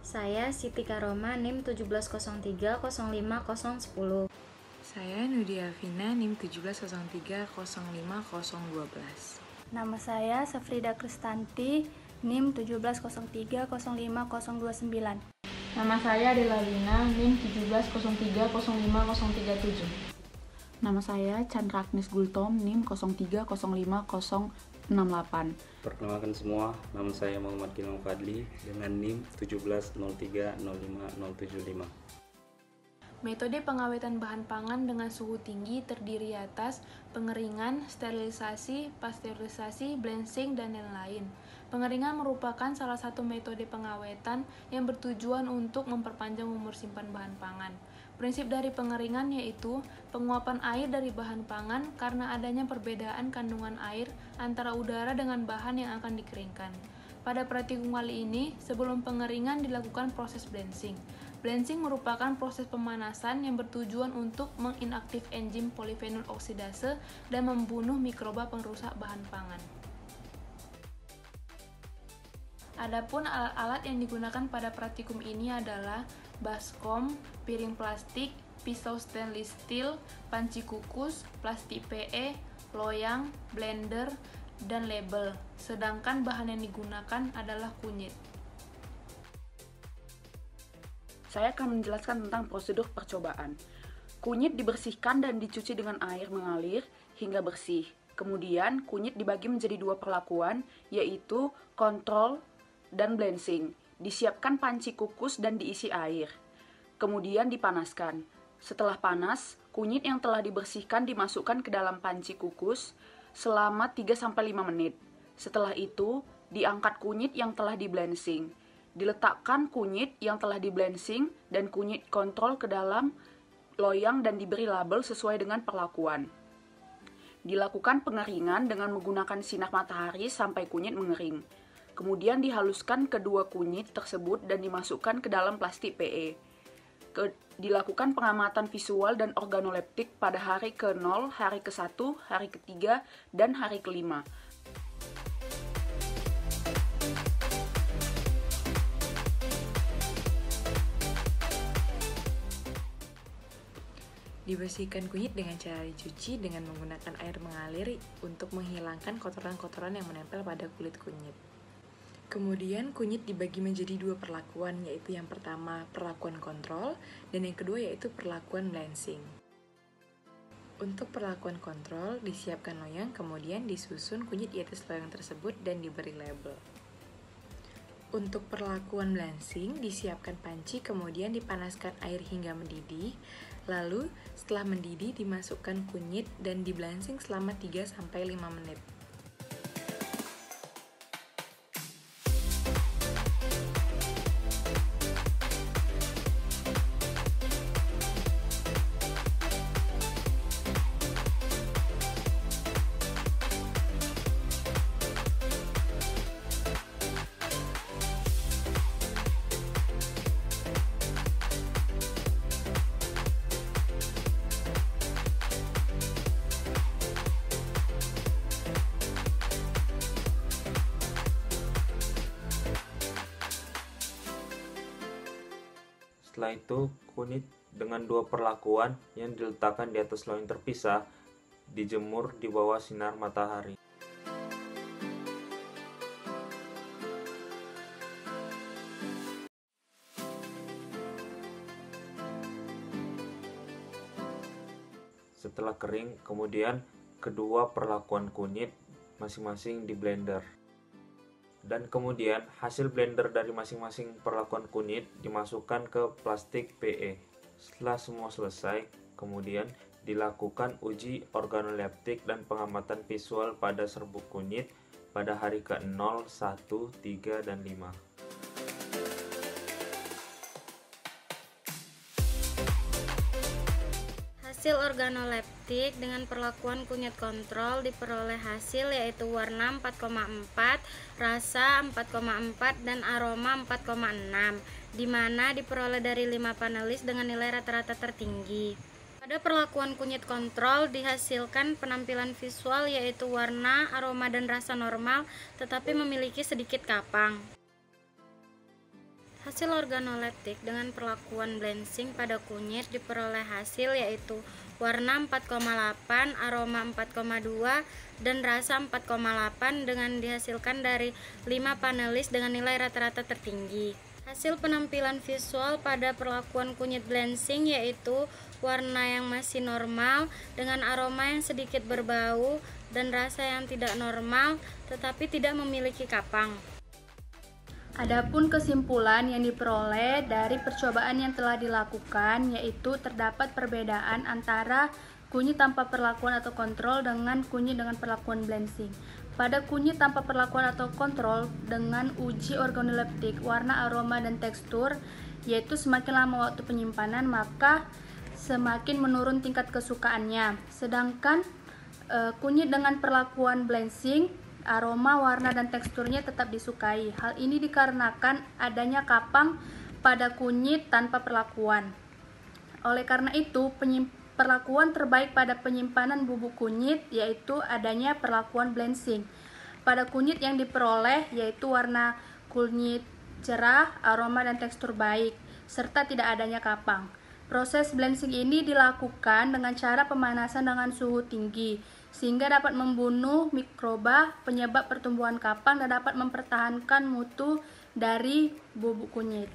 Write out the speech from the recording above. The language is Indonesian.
Saya Siti Karoma, NIM 170305010. Saya Nudia Vina, NIM 170305012. Nama saya Safrida Kristanti, NIM 170305029. Nama saya Dela Lina, NIM 170305037. Nama saya Chandra Agnes Gultom, NIM 0305068. Perkenalkan semua, nama saya Muhammad Gilang Fadli dengan NIM 170305075. Metode pengawetan bahan pangan dengan suhu tinggi terdiri atas pengeringan, sterilisasi, pasteurisasi, blanching, dan lain-lain. Pengeringan merupakan salah satu metode pengawetan yang bertujuan untuk memperpanjang umur simpan bahan pangan. Prinsip dari pengeringan yaitu penguapan air dari bahan pangan karena adanya perbedaan kandungan air antara udara dengan bahan yang akan dikeringkan. Pada praktikum kali ini, sebelum pengeringan dilakukan proses blanching. Blanching merupakan proses pemanasan yang bertujuan untuk menginaktif enzim polifenol oksidase dan membunuh mikroba pengrusak bahan pangan. Adapun alat-alat yang digunakan pada praktikum ini adalah baskom, piring plastik, pisau stainless steel, panci kukus, plastik PE, loyang, blender, dan label. Sedangkan bahan yang digunakan adalah kunyit. Saya akan menjelaskan tentang prosedur percobaan. Kunyit dibersihkan dan dicuci dengan air mengalir hingga bersih. Kemudian, kunyit dibagi menjadi dua perlakuan, yaitu kontrol dan blanching. Disiapkan panci kukus dan diisi air. Kemudian dipanaskan. Setelah panas, kunyit yang telah dibersihkan dimasukkan ke dalam panci kukus selama 3-5 menit. Setelah itu, diangkat kunyit yang telah di-blanching. Diletakkan kunyit yang telah di-blanching dan kunyit kontrol ke dalam loyang dan diberi label sesuai dengan perlakuan. Dilakukan pengeringan dengan menggunakan sinar matahari sampai kunyit mengering. Kemudian dihaluskan kedua kunyit tersebut dan dimasukkan ke dalam plastik PE. Dilakukan pengamatan visual dan organoleptik pada hari ke-0, hari ke-1, hari ke-3, dan hari ke-5. Dibersihkan kunyit dengan cara dicuci dengan menggunakan air mengalir untuk menghilangkan kotoran-kotoran yang menempel pada kulit kunyit. Kemudian kunyit dibagi menjadi dua perlakuan, yaitu yang pertama perlakuan kontrol dan yang kedua yaitu perlakuan blanching. Untuk perlakuan kontrol disiapkan loyang, kemudian disusun kunyit di atas loyang tersebut dan diberi label. Untuk perlakuan blanching disiapkan panci, kemudian dipanaskan air hingga mendidih. Lalu setelah mendidih dimasukkan kunyit dan di-blanching selama 3-5 menit. Setelah itu, kunyit dengan dua perlakuan yang diletakkan di atas loyang terpisah, dijemur di bawah sinar matahari. Setelah kering, kemudian kedua perlakuan kunyit masing-masing di blender. Dan kemudian hasil blender dari masing-masing perlakuan kunyit dimasukkan ke plastik PE. Setelah semua selesai, kemudian dilakukan uji organoleptik dan pengamatan visual pada serbuk kunyit pada hari ke-0, 1, 3, dan 5. Hasil organoleptik dengan perlakuan kunyit kontrol diperoleh hasil yaitu warna 4,4, rasa 4,4, dan aroma 4,6, di mana diperoleh dari 5 panelis dengan nilai rata-rata tertinggi. Pada perlakuan kunyit kontrol dihasilkan penampilan visual yaitu warna, aroma, dan rasa normal, tetapi memiliki sedikit kapang. Hasil organoleptik dengan perlakuan blanching pada kunyit diperoleh hasil yaitu warna 4,8, aroma 4,2, dan rasa 4,8 dengan dihasilkan dari 5 panelis dengan nilai rata-rata tertinggi. Hasil penampilan visual pada perlakuan kunyit blanching yaitu warna yang masih normal dengan aroma yang sedikit berbau dan rasa yang tidak normal tetapi tidak memiliki kapang. Adapun kesimpulan yang diperoleh dari percobaan yang telah dilakukan yaitu terdapat perbedaan antara kunyit tanpa perlakuan atau kontrol dengan kunyit dengan perlakuan blanching. Pada kunyit tanpa perlakuan atau kontrol dengan uji organoleptik, warna, aroma, dan tekstur, yaitu semakin lama waktu penyimpanan maka semakin menurun tingkat kesukaannya. Sedangkan kunyit dengan perlakuan blanching, aroma, warna, dan teksturnya tetap disukai. Hal ini dikarenakan adanya kapang pada kunyit tanpa perlakuan. Oleh karena itu, perlakuan terbaik pada penyimpanan bubuk kunyit yaitu adanya perlakuan blanching. Pada kunyit yang diperoleh yaitu warna kunyit cerah, aroma, dan tekstur baik, serta tidak adanya kapang. Proses blanching ini dilakukan dengan cara pemanasan dengan suhu tinggi, sehingga dapat membunuh mikroba penyebab pertumbuhan kapang dan dapat mempertahankan mutu dari bubuk kunyit.